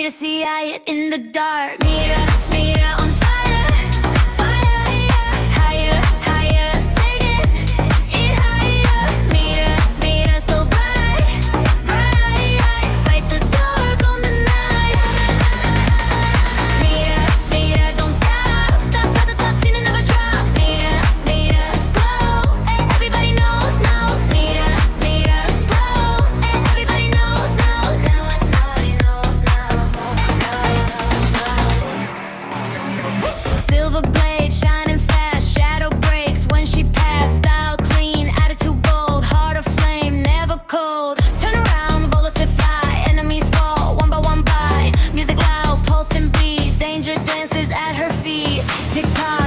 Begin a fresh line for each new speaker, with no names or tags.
Mira, see I in the dark. Mira, Mira on fire, fire, yeah. Higher, higher, take it higher. Mira, Mira so bright, bright. Fight the dark on the night. Mira, Mira don't stop, stop at the top, she never drops. Mira, Mira glow, everybody knows, knows. Mira, Mira glow, everybody knows, knows. Everybody knows, Silver blade shining fast, shadow breaks when she passed. Style clean, attitude bold, heart of flame, never cold. Turn around, velocify, enemies fall one by one by. Music loud, pulse and beat, danger dances at her feet. Tick tock.